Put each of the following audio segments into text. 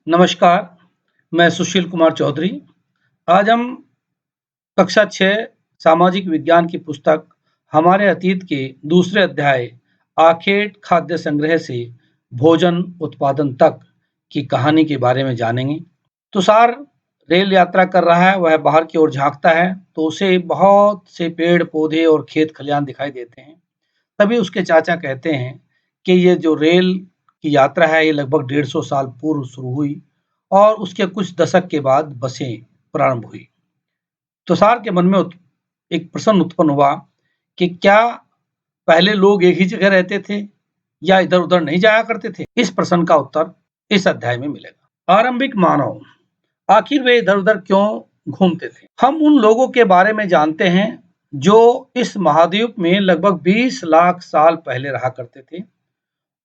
नमस्कार, मैं सुशील कुमार चौधरी। आज हम कक्षा 6 सामाजिक विज्ञान की पुस्तक हमारे अतीत के दूसरे अध्याय आखेट खाद्य संग्रह से भोजन उत्पादन तक की कहानी के बारे में जानेंगे। तुषार रेल यात्रा कर रहा है, वह बाहर की ओर झांकता है तो उसे बहुत से पेड़ पौधे और खेत खलियान दिखाई देते हैं। तभी उसके चाचा कहते हैं कि ये जो रेल की यात्रा है ये लगभग 150 साल पूर्व शुरू हुई और उसके कुछ दशक के बाद बसें प्रारंभ हुई। तुषार के मन में एक प्रश्न उत्पन्न हुआ कि क्या पहले लोग एक ही जगह रहते थे या इधर-उधर नहीं जाया करते थे? इस प्रश्न का उत्तर इस अध्याय में मिलेगा। आरंभिक मानव, आखिर वे इधर-उधर क्यों घूमते थे? हम उन लोगों के बारे में जानते हैं जो इस महाद्वीप में लगभग 20 लाख साल पहले रहा करते थे।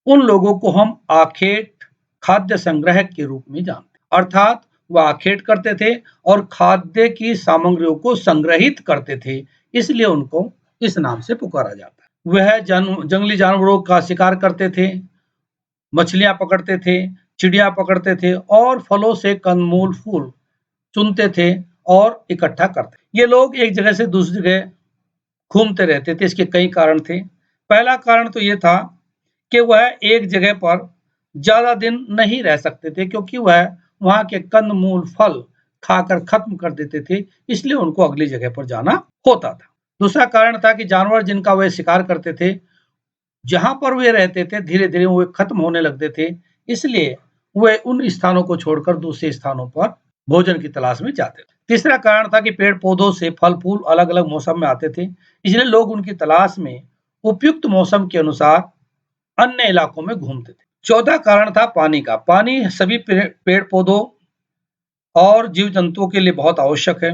उन लोगों को हम आखेट खाद्य संग्रह के रूप में जानते हैं, अर्थात वह आखेट करते थे और खाद्य की सामग्रियों को संग्रहित करते थे, इसलिए उनको इस नाम से पुकारा जाता है। वह जंगली जानवरों का शिकार करते थे, मछलियां पकड़ते थे, चिड़िया पकड़ते थे और फलों से कंदमूल फूल चुनते थे और इकट्ठा करते। ये लोग एक जगह से दूसरी जगह घूमते रहते थे। इसके कई कारण थे। पहला कारण तो ये था कि वह एक जगह पर ज़्यादा दिन नहीं रह सकते थे क्योंकि वह वहाँ के कंदमूल फल खाकर खत्म कर देते थे, इसलिए उनको अगली जगह पर जाना होता था। दूसरा कारण था कि जानवर जिनका वे शिकार करते थे, जहाँ पर वे रहते थे धीरे-धीरे वे खत्म होने लगते थे, इसलिए वे उन स्थानों को छोड़कर दूसरे स्थानों पर भोजन की तलाश में जाते थे। तीसरा कारण था कि पेड़-पौधों से फल-फूल अलग-अलग मौसम में आते थे, इसलिए लोग उनकी तलाश में उपयुक्त मौसम के अनुसार अन्य इलाकों में घूमते थे। चौथा कारण था पानी का। पानी सभी पेड़-पौधों और जीव-जंतुओं के लिए बहुत आवश्यक है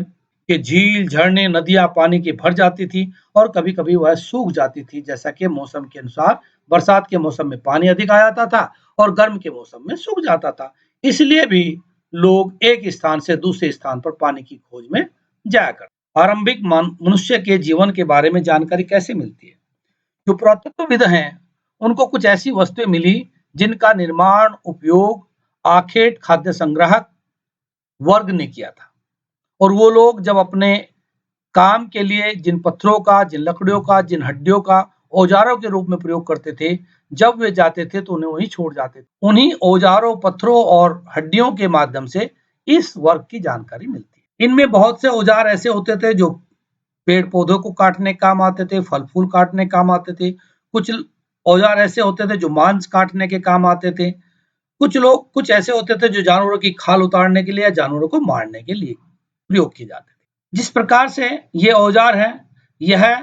कि झील, झरने, नदियाँ पानी की भर जाती थी और कभी-कभी वह सूख जाती थी, जैसा कि मौसम के अनुसार बरसात के मौसम में पानी अधिक आ जाता था और गर्म के मौसम में सूख जाता था। इसलिए भी लोग एक स्थान से दूसरे स्थान पर पानी की खोज में जाया करते। आरंभिक मनुष्य के जीवन के बारे में जानकारी कैसे मिलती है? जो पुरातत्वविद हैं, उनको कुछ ऐसी वस्तुएं मिली जिनका निर्माण उपयोग आखेट खाद्य संग्राहक वर्ग ने किया था और वो लोग जब अपने काम के लिए जिन पत्थरों का, जिन लकड़ियों का, जिन हड्डियों का औजारों के रूप में प्रयोग करते थे, जब वे जाते थे तो उन्हें वहीं छोड़ जाते थे। उन्हीं औजारों, पत्थरों और हड्डियों के माध्यम से इस वर्ग की जानकारी मिलती है। इनमें बहुत से औजार ऐसे होते थे जो पेड़ पौधों को काटने काम आते थे, फल फूल काटने काम आते थे। कुछ औजार ऐसे होते थे जो मांस काटने के काम आते थे। कुछ ऐसे होते थे जो जानवरों की खाल उतारने के लिए या जानवरों को मारने के लिए प्रयोग किए जाते थे। जिस प्रकार से ये औजार है, यह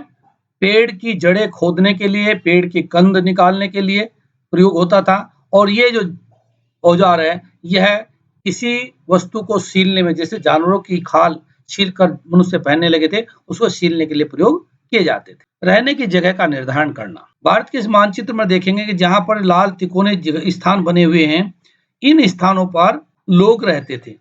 पेड़ की जड़ें खोदने के लिए, पेड़ की कंद निकालने के लिए प्रयोग होता था और ये जो औजार है, यह किसी वस्तु को सीलने में, जैसे जानवरों की खाल छील कर मनुष्य पहनने लगे थे, उसको सीलने के लिए प्रयोग किए जाते थे। रहने की जगह का निर्धारण करना। भारत के इस मानचित्र में देखेंगे कि जहाँ पर लाल तिकोने स्थान बने हुए हैं, इन स्थानों पर लोग रहते थे।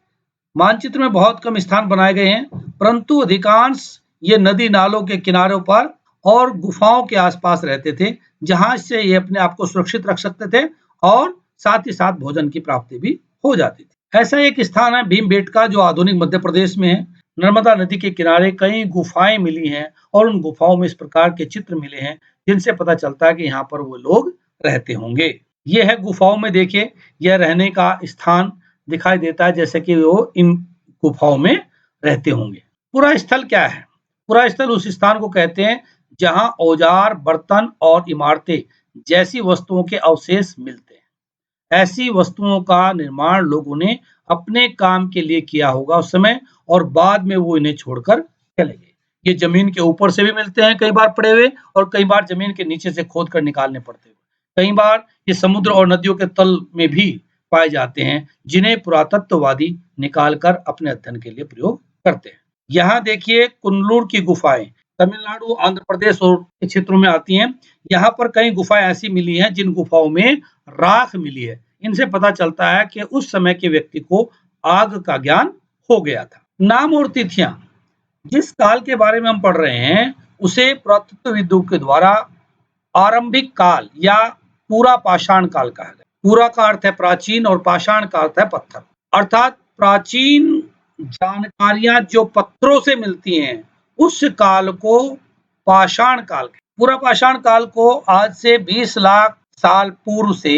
मानचित्र में बहुत कम स्थान बनाए गए हैं, परंतु अधिकांश ये नदी नालों के किनारों पर और गुफाओं के आसपास रहते थे, जहाँ से ये अपने आप को सुरक्षित रख सकते थे और साथ ही साथ भोजन की प्राप्ति भी हो जाती थी। ऐसा एक स्थान है भीमबेटका, जो आधुनिक मध्य प्रदेश में है। नर्मदा नदी के किनारे कई गुफाएं मिली हैं और उन गुफाओं में इस प्रकार के चित्र मिले हैं जिनसे पता चलता है कि यहाँ पर वो लोग रहते होंगे। ये है गुफाओं में, देखिए यह रहने का स्थान दिखाई देता है, जैसे कि वो इन गुफाओं में रहते होंगे। पुरा स्थल क्या है? पुरा स्थल उस स्थान को कहते हैं जहां औजार, बर्तन और इमारतें जैसी वस्तुओं के अवशेष मिलते हैं। ऐसी वस्तुओं का निर्माण लोगों ने अपने काम के लिए किया होगा उस समय और बाद में वो इन्हें छोड़कर चले गए। ये जमीन के ऊपर से भी मिलते हैं कई बार पड़े हुए, और कई बार जमीन के नीचे से खोद कर निकालने पड़ते हैं। कई बार ये समुद्र और नदियों के तल में भी पाए जाते हैं, जिन्हें पुरातत्ववादी निकालकर अपने अध्ययन के लिए प्रयोग करते हैं। यहाँ देखिए कुन्नलूर की गुफाएं तमिलनाडु, आंध्र प्रदेश और क्षेत्रों में आती हैं। यहाँ पर कई गुफाएं ऐसी मिली हैं जिन गुफाओं में राख मिली है। इनसे पता चलता है कि उस समय के व्यक्ति को आग का ज्ञान हो गया था। नाम और तिथियां। जिस काल के बारे में हम पढ़ रहे हैं उसे पुरातत्वविदों के द्वारा आरंभिक काल या पूरा पाषाण काल कहा गया। पूरा का अर्थ है प्राचीन और पाषाण का अर्थ है पत्थर। अर्थात प्राचीन जानकारियां जो पत्थरों से मिलती हैं, उस काल को पाषाण काल कहते हैं। पूरा पाषाण काल को आज से 20 लाख साल पूर्व से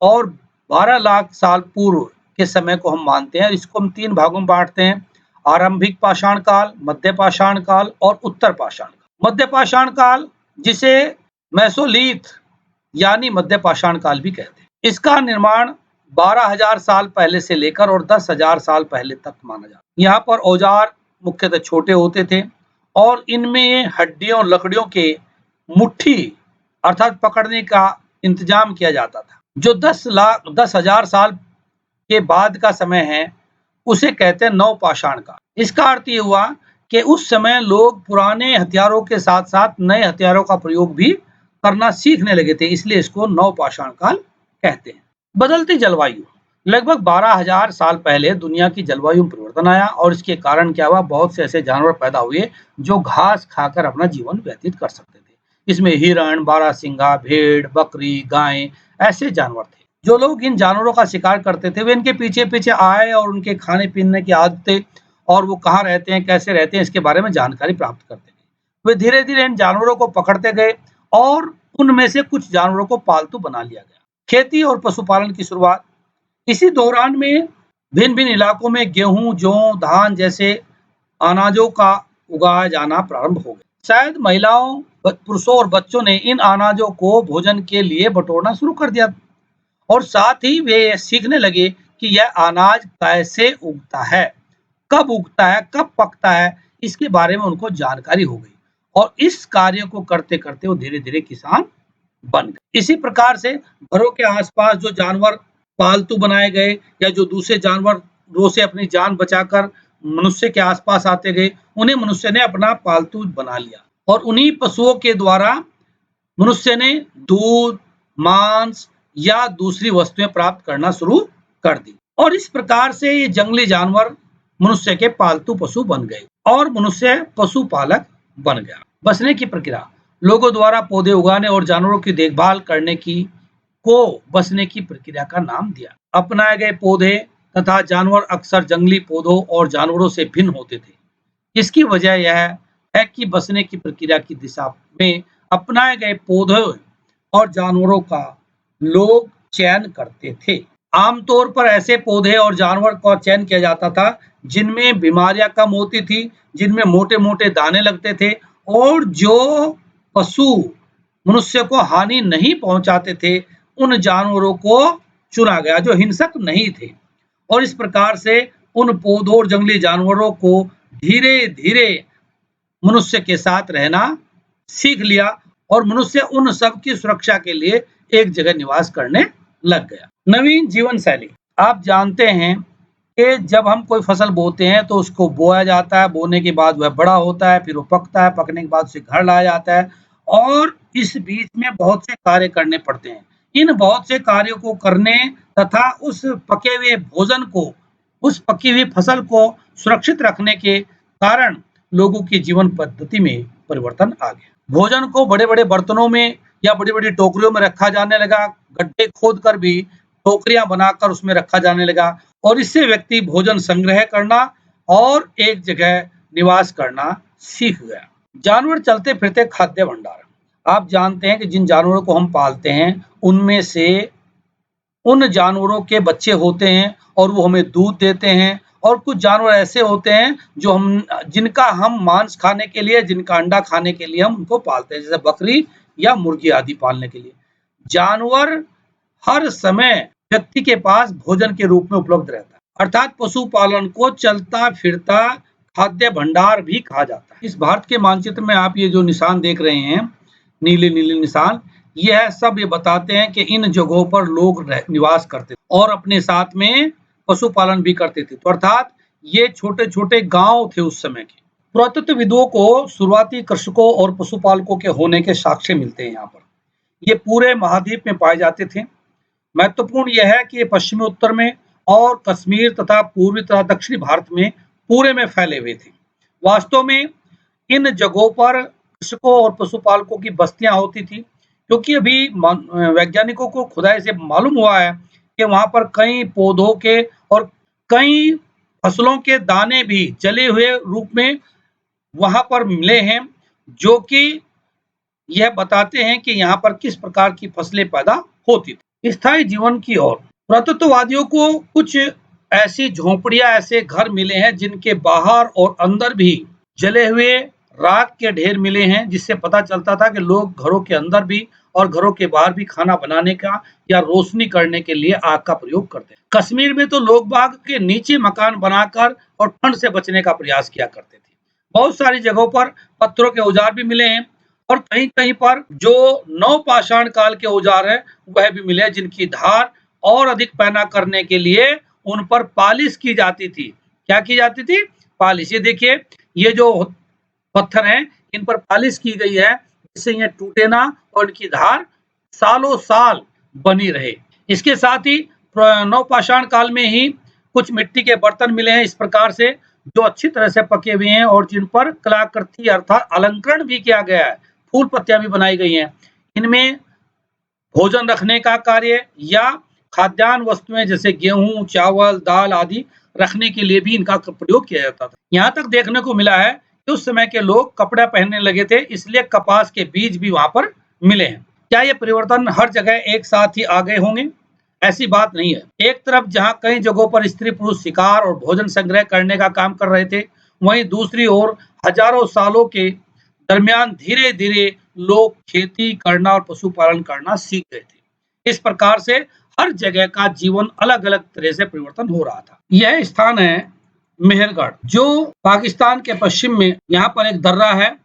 और 12 लाख साल पूर्व के समय को हम मानते हैं। इसको हम 3 भागों में बांटते हैं: आरंभिक पाषाण काल, मध्य पाषाण काल और उत्तर पाषाण काल। मध्य पाषाण काल, जिसे मेसोलिथ यानी मध्य पाषाण काल भी कहते हैं, इसका निर्माण 12,000 साल पहले से लेकर और 10,000 साल पहले तक माना जाता है। यहाँ पर औजार मुख्यतः छोटे होते थे और इनमें हड्डियों लकड़ियों के मुट्ठी अर्थात पकड़ने का इंतजाम किया जाता था। जो 10,000 साल के बाद का समय है, उसे कहते हैं नवपाषाण काल। इसका अर्थ ये हुआ कि उस समय लोग पुराने हथियारों के साथ साथ नए हथियारों का प्रयोग भी करना सीखने लगे थे, इसलिए इसको नवपाषाण काल कहते हैं। बदलती जलवायु, लगभग 12,000 साल पहले दुनिया की जलवायु में परिवर्तन आया और इसके कारण क्या हुआ, बहुत से ऐसे जानवर पैदा हुए जो घास खाकर अपना जीवन व्यतीत कर सकते थे। इसमें हिरण, बारहसिंगा, भेड़, बकरी, गाय ऐसे जानवर थे। जो लोग इन जानवरों का शिकार करते थे, वे इनके पीछे पीछे आए और उनके खाने पीने की आदतें और वो कहाँ रहते हैं, कैसे रहते हैं, इसके बारे में जानकारी प्राप्त करते गए। वे धीरे धीरे इन जानवरों को पकड़ते गए और उनमें से कुछ जानवरों को पालतू बना लिया गया। खेती और पशुपालन की शुरुआत, इसी दौरान में भिन्न भिन्न इलाकों में गेहूं, जौ, धान जैसे अनाजों का उगाया जाना प्रारंभ हो गया। शायद महिलाओं, पुरुषों और बच्चों ने इन अनाजों को भोजन के लिए बटोरना शुरू कर दिया और साथ ही वे सीखने लगे कि यह अनाज कैसे उगता है, कब उगता है, कब पकता है, इसके बारे में उनको जानकारी हो गई और इस कार्य को करते करते वो धीरे धीरे किसान बन गए। इसी प्रकार से घरों के आसपास जो जानवर पालतू बनाए गए या जो दूसरे जानवरों से अपनी जान बचाकर मनुष्य के आसपास आते गए, उन्हें मनुष्य ने अपना पालतू बना लिया और उन्हीं पशुओं के द्वारा मनुष्य ने दूध, मांस या दूसरी वस्तुएं प्राप्त करना शुरू कर दी और इस प्रकार से ये जंगली जानवर मनुष्य के पालतू पशु बन गए और मनुष्य पशुपालक बन गया। बसने की प्रक्रिया, लोगों द्वारा पौधे उगाने और जानवरों की देखभाल करने की को बसने की प्रक्रिया का नाम दिया। अपनाए गए पौधे तथा जानवर अक्सर जंगली पौधों और जानवरों से भिन्न होते थे। इसकी वजह यह है कि बसने की प्रक्रिया की दिशा में अपनाए गए पौधों और जानवरों का लोग चयन करते थे। आमतौर पर ऐसे पौधे और जानवर का चयन किया जाता था जिनमें बीमारियां कम होती थी, जिनमें मोटे मोटे दाने लगते थे और जो पशु मनुष्य को हानि नहीं पहुंचाते थे, उन जानवरों को चुना गया जो हिंसक नहीं थे और इस प्रकार से उन पौधों और जंगली जानवरों को धीरे धीरे मनुष्य के साथ रहना सीख लिया और मनुष्य उन सब की सुरक्षा के लिए एक जगह निवास करने लग गया। नवीन जीवन शैली, आप जानते हैं कि जब हम कोई फसल बोते हैं तो उसको बोया जाता है, बोने के बाद वह बड़ा होता है, फिर वो पकता है, पकने के बाद उसे घर लाया जाता है और इस बीच में बहुत से कार्य करने पड़ते हैं। इन बहुत से कार्यों को करने तथा उस पके हुए भोजन को, उस पकी हुई फसल को सुरक्षित रखने के कारण लोगों की जीवन पद्धति में परिवर्तन आ गया। भोजन को बड़े बड़े बर्तनों में या बड़ी बड़ी टोकरियों में रखा जाने लगा, गड्ढे खोद कर भी टोकरियां बनाकर उसमें रखा जाने लगा और इससे व्यक्ति भोजन संग्रह करना और एक जगह निवास करना सीख गया। जानवर चलते फिरते खाद्य भंडार, आप जानते हैं कि जिन जानवरों को हम पालते हैं उनमें से उन जानवरों के बच्चे होते हैं और वो हमें दूध देते हैं और कुछ जानवर ऐसे होते हैं जो जिनका हम मांस खाने के लिए, जिनका अंडा खाने के लिए हम उनको पालते हैं, जैसे बकरी या मुर्गी आदि पालने के लिए। जानवर हर समय व्यक्ति के पास भोजन के रूप में उपलब्ध रहता है, अर्थात पशुपालन को चलता फिरता खाद्य भंडार भी कहा जाता है। इस भारत के मानचित्र में आप ये जो निशान देख रहे हैं, नीले नीले निशान, यह सब ये बताते हैं कि इन जगहों पर लोग निवास करते थे और अपने साथ में पशुपालन भी करते थे। तो अर्थात ये छोटे छोटे गांव थे उस समय के। पुरातत्वविदों को शुरुआती कृषकों और पशुपालकों के होने के साक्ष्य मिलते हैं यहाँ पर। ये पूरे महाद्वीप में पाए जाते थे। महत्वपूर्ण यह है कि ये पश्चिमी उत्तर में और कश्मीर तथा पूर्वी तथा दक्षिणी भारत में पूरे में फैले हुए थे। वास्तव में इन जगहों पर कृषकों और पशुपालकों की बस्तियां होती थी, क्योंकि अभी वैज्ञानिकों को खुदाई से मालूम हुआ है कि वहाँ पर कई पौधों के और कई फसलों के दाने भी जले हुए रूप में वहाँ पर मिले हैं, जो कि यह बताते हैं कि यहाँ पर किस प्रकार की फसलें पैदा होती थी। स्थायी जीवन की ओर पुरातत्ववादियों को कुछ ऐसी झोपड़ियां, ऐसे घर मिले हैं जिनके बाहर और अंदर भी जले हुए राख के ढेर मिले हैं, जिससे पता चलता था कि लोग घरों के अंदर भी और घरों के बाहर भी खाना बनाने का या रोशनी करने के लिए आग का प्रयोग करते हैं। कश्मीर में तो लोग बाग के नीचे मकान बनाकर और ठंड से बचने का प्रयास किया करते थे। बहुत सारी जगहों पर पत्थरों के औजार भी मिले हैं और कहीं-कहीं पर जो नवपाषाण काल के औजार हैं, वह भी मिले, जिनकी धार और अधिक पैना करने के लिए उन पर पालिश की जाती थी। क्या की जाती थी? पालिश। ये देखिए, ये जो पत्थर हैं, इन पर पालिश की गई है, जिससे ये टूटे ना और इनकी धार सालों साल बनी रहे। इसके साथ ही नवपाषाण काल में ही कुछ मिट्टी के बर्तन मिले हैं इस प्रकार से, जो अच्छी तरह से पके हुए हैं और जिन पर कलाकृति अर्थात अलंकरण भी किया गया है, फूल पत्तियां भी बनाई गई हैं। इनमें भोजन रखने का कार्य या खाद्यान्न वस्तुएं जैसे गेहूं, चावल, दाल आदि रखने के लिए भी इनका प्रयोग किया जाता था। यहाँ तक देखने को मिला है कि उस समय के लोग कपड़ा पहनने लगे थे, इसलिए कपास के बीज भी वहां पर मिले हैं। क्या ये परिवर्तन हर जगह एक साथ ही आ गए होंगे? ऐसी बात नहीं है। एक तरफ जहां कई जगहों पर स्त्री पुरुष शिकार और भोजन संग्रह करने का काम कर रहे थे, वहीं दूसरी ओर हजारों सालों के दरमियान धीरे-धीरे लोग खेती करना और पशुपालन करना सीख गए थे। इस प्रकार से हर जगह का जीवन अलग-अलग तरह से परिवर्तन हो रहा था। यह स्थान है मेहरगढ़, जो पाकिस्तान के पश्चिम में, यहाँ पर एक दर्रा है,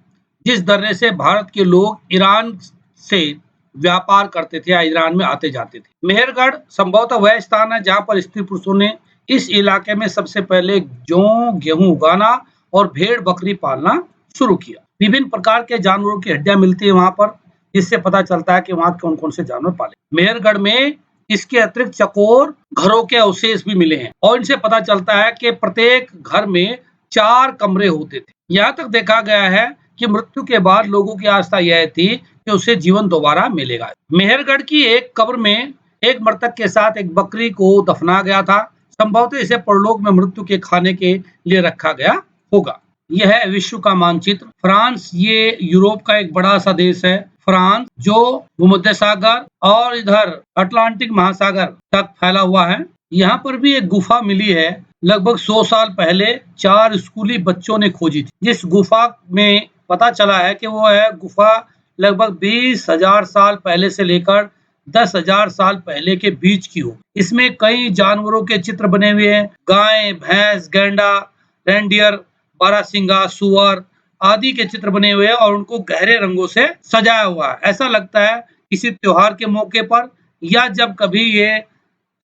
जिस दर्रे से भारत के लोग ईरान से व्यापार करते थे या ईरान में आते जाते थे। मेहरगढ़ संभवतः वह स्थान है जहाँ पर स्त्री पुरुषों ने इस इलाके में सबसे पहले जौ, गेहूं उगाना और भेड़ बकरी पालना शुरू किया। विभिन्न प्रकार के जानवरों की हड्डियां मिलती है वहां पर, जिससे पता चलता है कि वहां कौन कौन से जानवर पाले। मेहरगढ़ में इसके अतिरिक्त चकोर घरों के अवशेष भी मिले हैं और इनसे पता चलता है कि प्रत्येक घर में 4 कमरे होते थे। यहाँ तक देखा गया है कि मृत्यु के बाद लोगों की आस्था यह थी कि उसे जीवन दोबारा मिलेगा। मेहरगढ़ की एक कब्र में एक मृतक के साथ एक बकरी को दफना गया था। संभवतः इसे परलोक में मृत्यु के खाने के लिए रखा गया होगा। यह है विश्व का मानचित्र। फ्रांस ये यूरोप का एक बड़ा सा देश है। फ्रांस जो भूमध्य सागर और इधर अटलांटिक महासागर तक फैला हुआ है। यहाँ पर भी एक गुफा मिली है, लगभग 100 साल पहले 4 स्कूली बच्चों ने खोजी थी। जिस गुफा में पता चला है कि वो है गुफा लगभग 20,000 साल पहले से लेकर 10,000 साल पहले के बीच की हो। इसमें कई जानवरों के चित्र बने हुए हैं, गाय, भैंस, गैंडा, रेंडियर, बारहसिंगा, सुअर आदि के चित्र बने हुए हैं और उनको गहरे रंगों से सजाया हुआ है। ऐसा लगता है किसी त्योहार के मौके पर या जब कभी ये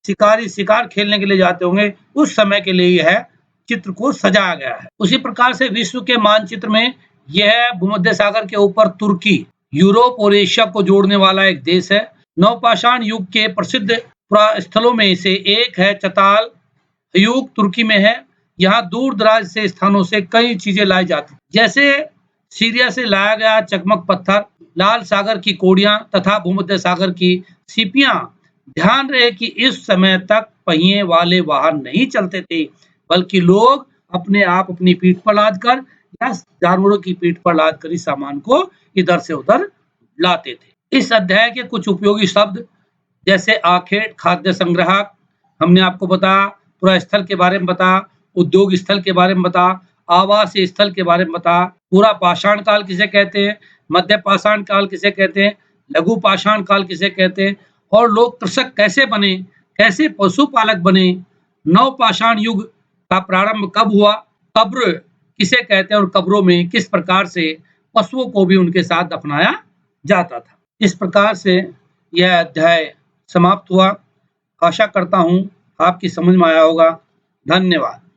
शिकारी शिकार खेलने के लिए जाते होंगे, उस समय के लिए यह चित्र को सजाया गया है। उसी प्रकार से विश्व के मानचित्र में यह भूमध्य सागर के ऊपर तुर्की, यूरोप और एशिया को जोड़ने वाला एक देश है। नवपाषाण युग के प्रसिद्ध स्थलों में से एक है चताल युग, तुर्की में है। यहाँ दूर दराज से स्थानों से कई चीजें लाई जाती, जैसे सीरिया से लाया गया चकमक पत्थर, लाल सागर की कोड़ियां तथा भूमध्य सागर की सीपियां। ध्यान रहे कि इस समय तक पहिए वाले वाहन नहीं चलते थे, बल्कि लोग अपने आप अपनी पीठ पर लाद कर या जानवरों की पीठ पर लाद कर इस सामान को इधर से उधर लाते थे। इस अध्याय के कुछ उपयोगी शब्द जैसे आखेट, खाद्य संग्राहक, हमने आपको बताया, पूरा स्थल के बारे में बताया, उद्योग स्थल के बारे में बताया, आवास स्थल के बारे में बताया, पूरा पाषाण काल किसे कहते हैं, मध्य पाषाण काल किसे कहते हैं, लघु पाषाण काल किसे कहते हैं और लोग कृषक कैसे बने, कैसे पशुपालक बने, नवपाषाण युग का प्रारंभ कब हुआ, कब्र किसे कहते हैं और कब्रों में किस प्रकार से पशुओं को भी उनके साथ दफनाया जाता था। इस प्रकार से यह अध्याय समाप्त हुआ। आशा करता हूँ आपकी समझ में आया होगा। धन्यवाद।